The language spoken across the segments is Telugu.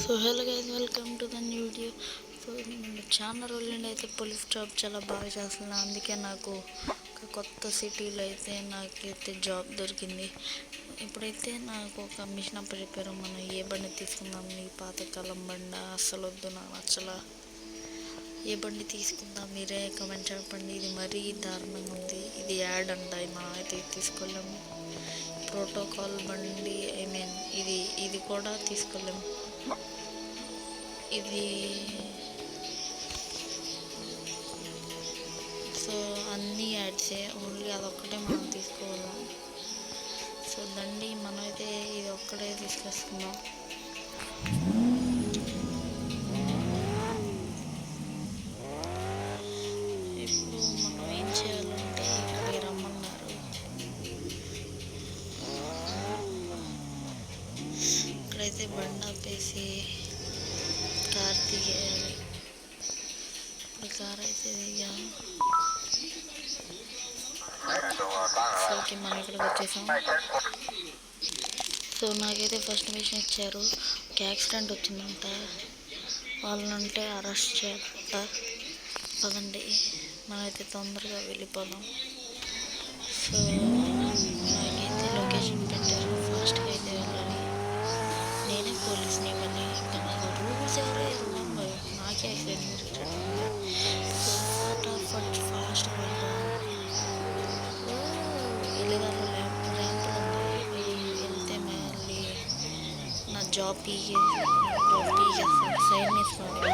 So hello guys, welcome to the new video. So నేను చాలా రోజుల నుండి అయితే పోలీస్ జాబ్ చాలా బాగా చేస్తున్నాను. అందుకే నాకు ఒక కొత్త సిటీలో అయితే నాకైతే జాబ్ దొరికింది. ఇప్పుడైతే నాకు ఒక మిషన్ అప్పు చెప్పారు, మనం ఏ బండి తీసుకుందాం, ఈ పాతకాలం బండి అస్సలు వద్దు, నాకు నచ్చలా, ఏ బండి తీసుకుందాం మీరే కమెంట్ చెప్పండి. ఇది మరీ దారుణంగా ఉంది, ఇది యాడ్ అంట, మనం అయితే తీసుకోలేము. ప్రోటోకాల్ బండి ఇది కూడా తీసుకోలేము. ఇది సో అన్నీ యాడ్సే, ఓన్లీ అదొక్కటే మనం తీసుకోవాలి. సో దండి మనమైతే ఇది ఒక్కటే తీసుకొస్తున్నాం. ఇప్పుడు మనం ఏం చేయాలంటే ఇక్కడికి రమ్మన్నారు. ఇక్కడైతే బండి ఆపేసి కార్ దిగేయాలి. ఇప్పుడు కార్ అయితే దిగాం. ఓకే, మనం ఇక్కడికి వచ్చేసాం. సో నాకైతే ఫస్ట్ మిషన్ ఇచ్చారు, ఒక యాక్సిడెంట్ వచ్చిందంట, వాళ్ళనంటే అరెస్ట్ చేయాలంట. పదండి మనమైతే తొందరగా వెళ్ళిపోదాం. సో నాకైతే లొకేషన్ పెట్టారు, ఫాస్ట్గా అయితే వెళ్ళాలి. నేనే పోలీస్ని, ఇవన్నీ ఇంకా నాకు రూల్స్ ఎవరు నాకే యాక్సిడెంట్ జరిగింది. సో ఫటాఫట్ ఫాస్ట్గా వెళ్దాం. వెళ్ళేదాన్ని ర్యాంపులు ఉంది, వెళ్తే మళ్ళీ నా జాబ్ పీకేస్తాను, సైడ్ తీసుకోండి.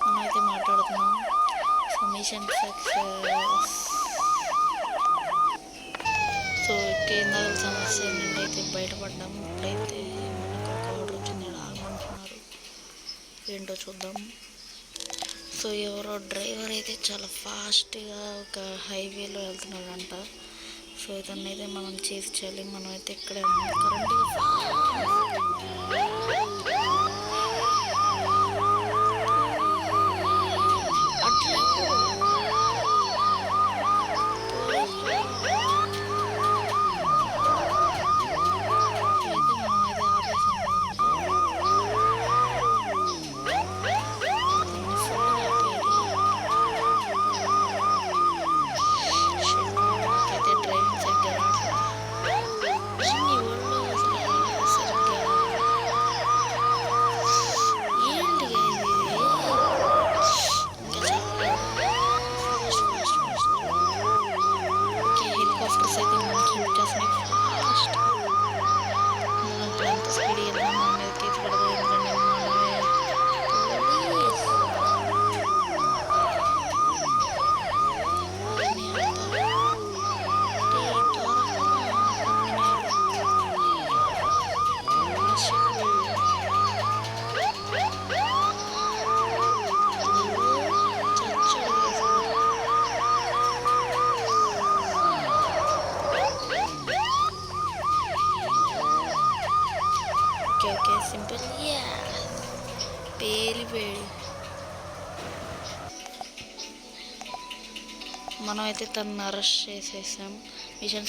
మనమైతే మాట్లాడుతున్నాం. So machine success. సో కేంద్రాల సమస్య నుండి అయితే బయటపడ్డాం. ఇప్పుడైతే మనకు ఒక ఆర్డర్ వచ్చింది, ఆగమంటున్నారు, ఏంటో చూద్దాం. సో ఎవరో డ్రైవర్ అయితే చాలా ఫాస్ట్గా ఒక హైవేలో వెళ్తున్నాడంట. సో ఇతన్ని అయితే మనం చేసి చేయాలి. మనమైతే ఇక్కడే కరెంట్గా సింపుల్ పేలిపోయాడు. మనం అయితే తనని అరెస్ట్ చేసేసాం మిషన్.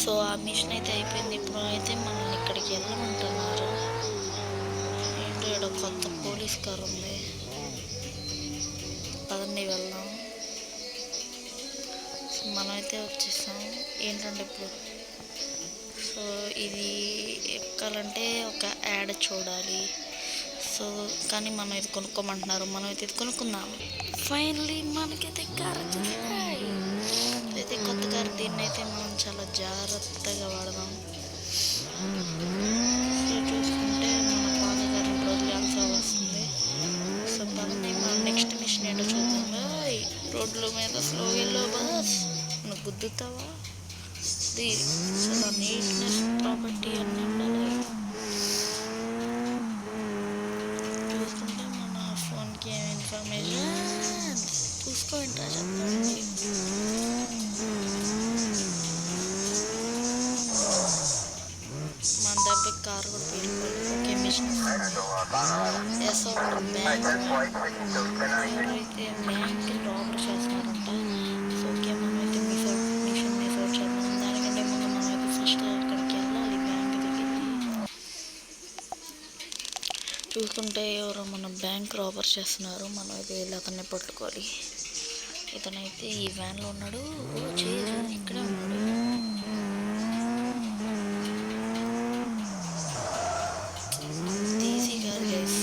సో ఆ మిషన్ అయితే అయిపోయింది. ఇప్పుడు అయితే మనల్ని ఇక్కడికి వెళ్ళమంటున్నారు. ఏంటో ఇక్కడ కొత్త పోలీస్ కార్ ఉంది, పదండి వెళ్దాం. సో మనమైతే వచ్చేసాం. ఏంటంటే ఇప్పుడు సో ఇది ఎక్కాలంటే ఒక యాడ్ చూడాలి. సో కానీ మనం ఇది కొనుక్కోమంటున్నారు, మనం అయితే ఇది కొనుక్కుందాం. ఫైనలీ మనకైతే కార్ అయితే కొత్త కార్. దీన్ని అయితే మనం చాలా జాగ్రత్తగా వాడదాం. సో చూసుకుంటే మన పాత కారు వదిలేయాల్సి వస్తుంది. సో పని మనం నెక్స్ట్ మిషన్ ఏంటో చూద్దాం. రోడ్ల మీద స్లో వెళ్ళో బస్, నువ్వు గుద్దుతావా? చాలా నీట్నెస్ ప్రాపర్టీ అన్నీ ఉండాలి. చూసుకుంటే మన ఫోన్కి ఏం ఇన్ఫర్మేషన్ చూసుకోండి. ఎవరైతే బ్యాంక్ రాబర్ చేస్తున్నారంట. సో ఓకే, మనమైతే మిషన్ మిస్ అవుట్ చేద్దాం. దానికంటే ముందు మనమైతే ఫస్ట్ అక్కడికి వెళ్ళాలి, బ్యాంక్ దగ్గరికి. చూసుకుంటే ఎవరో మన బ్యాంక్ రాబర్ చేస్తున్నారు. మనం అయితే వెళ్ళి అతన్ని పట్టుకోవాలి. ఇతనైతే ఈ వ్యాన్లో ఉన్నాడు. ఓ చేసి ఇక్కడే ఉన్నాడు. ఈజీ కాదు గైస్.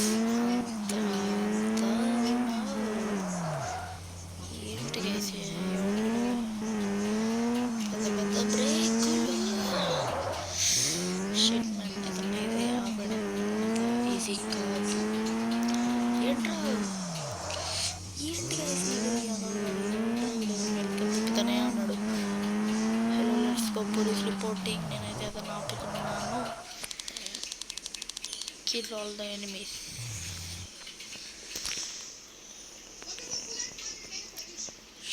ఏంటి గైస్, పెద్ద పెద్ద బ్రేకులు. షిట్ మ్యాన్, ఇతన్ని అయితే ఆపడం ఈజీ కాదు. ఏంట్రా ఏంటి గైస్, వెళ్తానే అన్నాడు. Hello let's go police reporting. నేనైతే అతను ఆపుతున్నాను. Kill all the enemies.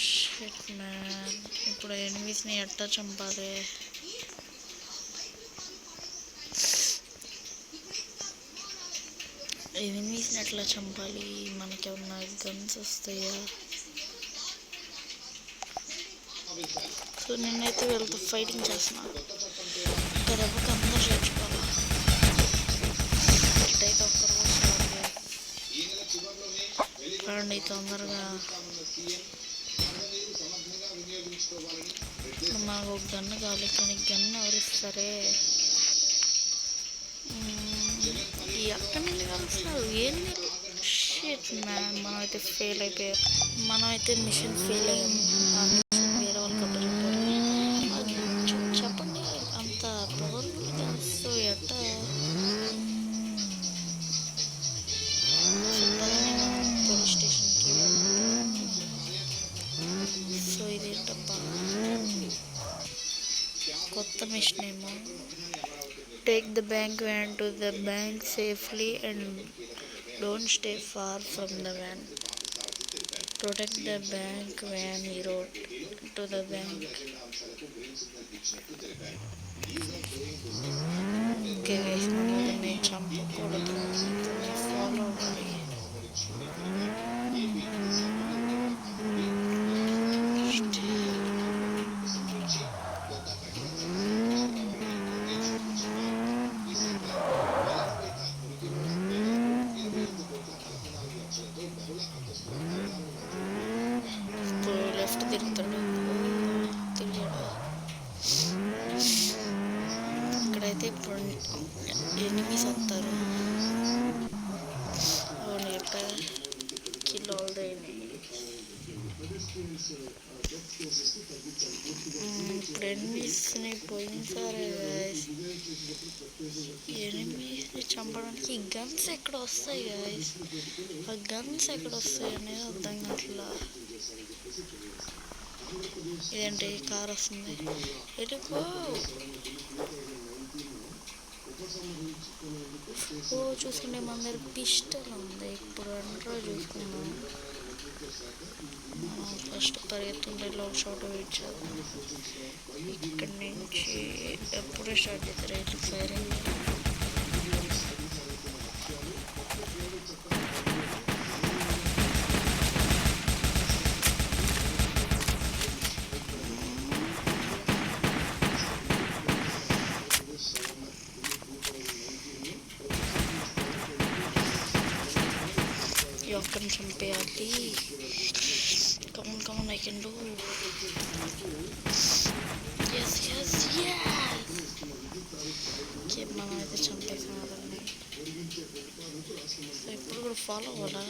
Shit man, ఇప్పుడు ఎనిమీస్ని ఎట్టా చంపాలి? ఎనిమీస్ని ఎట్లా చంపాలి? మనకేమన్నా గన్స్ వస్తాయా? సో నేనైతే వీళ్ళతో ఫైటింగ్ చేస్తున్నాను. దెబ్బకి అందరూ చచ్చిపోవాలి. ఇట్టయితే ఒక్కరు రండి తొందరగా. మాకు ఒక గన్ను కావాలి, కానీ గన్ను ఎవరిస్తారే? ఎక్కడి నుండి కలుస్తున్నారు? ఏంది? షిట్ మ్యాన్, మనమైతే ఫెయిల్ అయిపోయాం. మనమైతే మిషన్ ఫెయిల్ అయ్యాము. ఆ మిషన్ వేరే వాళ్ళకి అప్పచెప్పారు. చెప్పండి, అంత పవర్ఫుల్ గన్స్ ఎట్టా? పోలీస్ స్టేషన్కి సో ఇదేంటబ్బా, కొత్త మిషన్ ఏమో. Take the bank van to the bank safely and don't stay far from the van. Protect the bank van ఈ road to the bank. Okay guys, మనల్ని చంపకూడదు, ఫాలో అవ్వాలి. ఇప్పుడు లెఫ్ట్ తిరుగుతాడు, తిరిగాడు. ఇక్కడైతే ఇప్పుడు ఎనిమీస్ వస్తారు. అవును చెప్పారు, కిల్ ఆల్ ద ఎనిమీస్. ఇప్పుడు ఎనిమీస్ని పోయినసారి ఎనిమీస్ని చంపడానికి గన్స్ ఎక్కడ వస్తాయి గాయస్? ఆ గన్స్ ఎక్కడ వస్తాయి అనేది అర్థం కావట్లా. ఇదేంటి కార్ వస్తుంది, ఎటుకో. ఓ చూసుకుంటే మన దగ్గర పిస్టల్ ఉంది. ఇప్పుడు అంటారా చూసుకుందాం. ఫస్ట్ పరిగెత్తుంటే లాక్ షాట్ వెయిట్ చేద్దాం. ఇక్కడి నుంచి ఎప్పుడే స్టార్ట్ చేస్తారు రైట్ ఫైరింగ్. ఒక్కరిని చంపేయాలి. Come on come on, I can do. Yes yes yes. Okay, మనం అయితే చంపేసాం అతన్ని. సో ఇప్పుడు కూడా ఫాలో అవ్వాలా?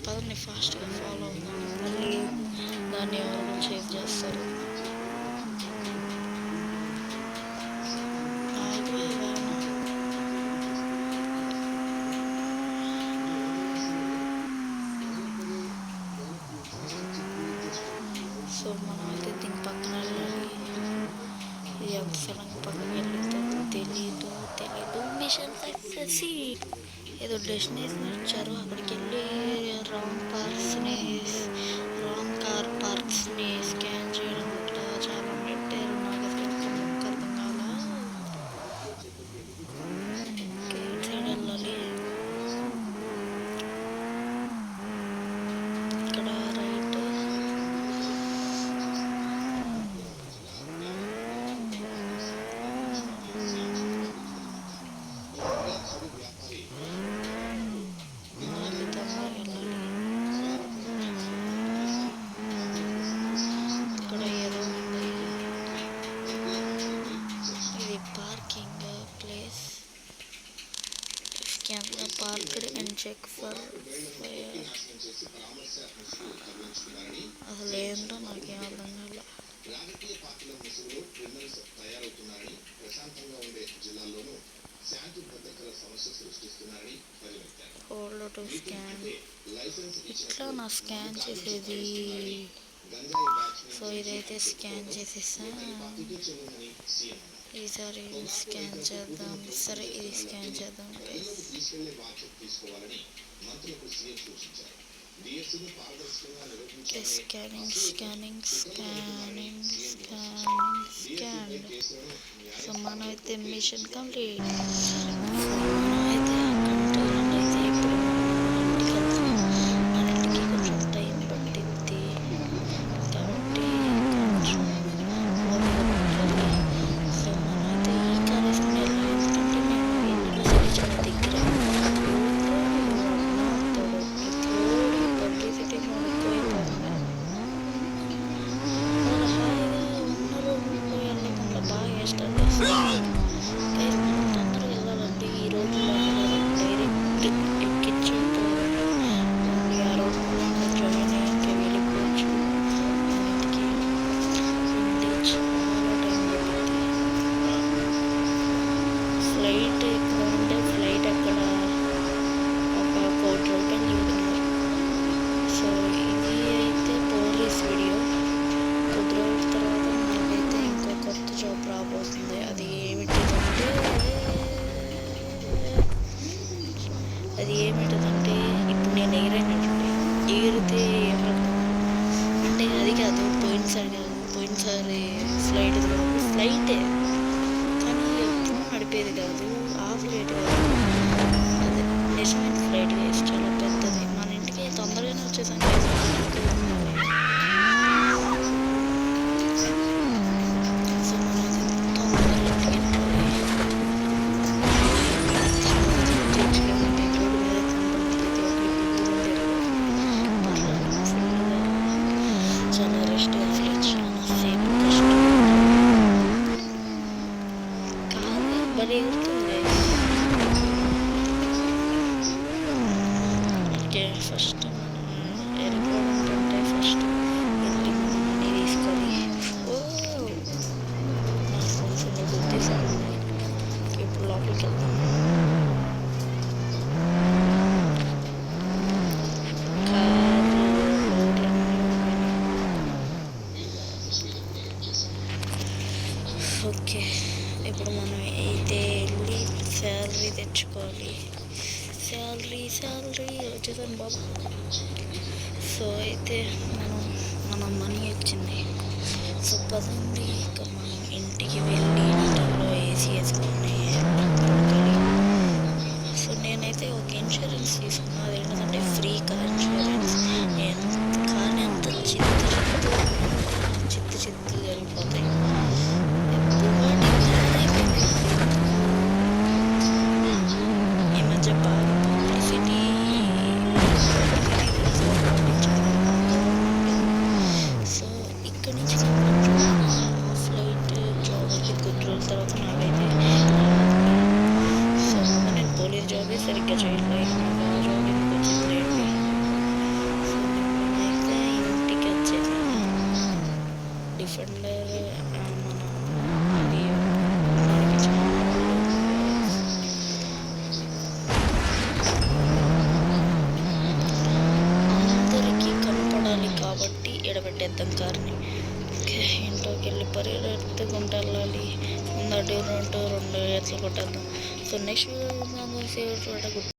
పదండి ఫాస్ట్గా ఫాలో అవుదాం. మళ్ళీ దాన్ని ఎవరు చేజ్ చేస్తారు. సో మనం అయితే దీని పక్కన వెళ్ళాలి. ఇది ఎంత సడన్గా పక్కన వెళ్ళిందో తెలీదు. Machine success. ఏదో డెస్టినేషన్ ఇచ్చారు, అక్కడికి వెళ్ళి రాంగ్ కార్ పార్క్స్ని స్కాన్ చేయడం ఇట్లా చాలా పెట్టారు. నాకు అసలు అర్థం కాలా. వార్ఫేర్ అసలు ఏంటో నాకేం అర్థం కాలే. హోల్డ్ టు స్కాన్, ఇట్లా నా స్కాన్ చేసేది. సో ఇదైతే స్కాన్ చేసేసా. ఈసారి స్కాన్ చేద్దాం. సరే ఇది స్కాన్ చేద్దాం. Scanning scanning scanning scanning scan. So మనమైతే మిషన్ కంప్లీట్. మనమైతే కంట్రోల్ అయితే ఇప్పుడు ఇంటికి వెళ్తాం. మన ఇంటికి కొంచెం టైం పట్టిద్ది కాబట్టి కొంచెం ఓపిక పట్టాలి. సో మనమైతే ఈ కార్ వేసుకుని వెళ్ళాలి. ఎందుకంటే నేను ఇంట్లో చాలా దగ్గర పబ్లిసిటీ ఎక్కువైపోతుంది. వాళ్ళు హాయిగా ఉన్న రోజుల్లో వెళ్ళకుండా బాగా ఇష్టం చేస్తారు. మనం తొందరగా వెళ్ళాలంటే ఈ రోజుల్లో డైరెక్ట్ ఎక్కించుకోవాలి. ఆ రోజుల్లో జాయిన్ అయ్యాక వెళ్ళిపోవచ్చు ఇంటికి. చాలా టైం పడుతుంది. ఫ్లైట్ ఎక్కడ ఉంటే ఫ్లైట్ అక్కడ ఒక ₹1,00,00,000 చెబుతున్నారు. సో ఇది అయితే పోలీస్ వీడియో. కొద్ది రోజుల తర్వాత మనకైతే ఇంకో కొత్త జాబ్ రాబోతుంది. అది ఏమిటంటే ఇప్పుడు నేను ఎగిరానండి. ఎగిరితే అంటే అది కాదు, పోయినసారి ఫ్లైటే కానీ ఎప్పుడు నడిపేది కాదు. ఆ ఫ్లైట్ కాదు, అది నిజమైన ఫ్లైట్ వేసి చాలా పెద్దది. మన ఇంటికి తొందరగానే వచ్చేసాం. సో మనం తొందరగా ఇంటికి వెళ్ళాలి. రోడ్డు మీద కనపడితే చాలా రెస్ట్ కావాలి. చాలా సేపు కష్టం కాదు, బలి ఎగురుతుంది. ఓకే, ఫస్ట్ వెళ్ళిపోవడంటే ఫస్ట్ వెళ్ళి మనీ తీసుకొని నా ఫోన్లో గుర్తిస్తాను. ఇప్పుడు లోపలికి వెళ్తాం. ఓకే, ఇప్పుడు మనం అయితే వెళ్ళి శాలరీ తెచ్చుకోవాలి. శాలరీ వచ్చేసాను బాబు. సో అయితే మన మనీ వచ్చింది. సో పదండి ఇక మనం ఇంటికి వెళ్ళి ఇంట్లో ఏసీ వేసుకొని పడుకోవాలి. సో నేనైతే ఒక ఇన్సూరెన్స్ తీసుకున్నా. అది ఏంటంటే ఫ్రీ కార్ ఇన్సూరెన్స్. కానీ అంత చిత్తు జరిగిపోతాయి. ఈ మధ్య బాగా పబ్లిసిటీ సో ఇక్కడి నుంచి ఫ్లైట్ జాబ్ అయితే కొద్ది రోజుల తర్వాత నాకైతే. సో నేను పోలీస్ జాబే సరిగ్గా చేయలేదు. నాకు ఆ జాబ్ ఎందుకు వచ్చింది. సో నేనైతే ఇంటికి వచ్చేసాను. డిఫెండర్ అది అందరికీ కనపడాలి కాబట్టి ఎడబెట్టేద్దాం కార్ని. ఓకే, ఇంట్లోకి వెళ్ళి పరిగెత్తుకుంటూ వెళ్ళాలి. ముందు 2 ఎట్లా కొట్టేద్దాం. So next video good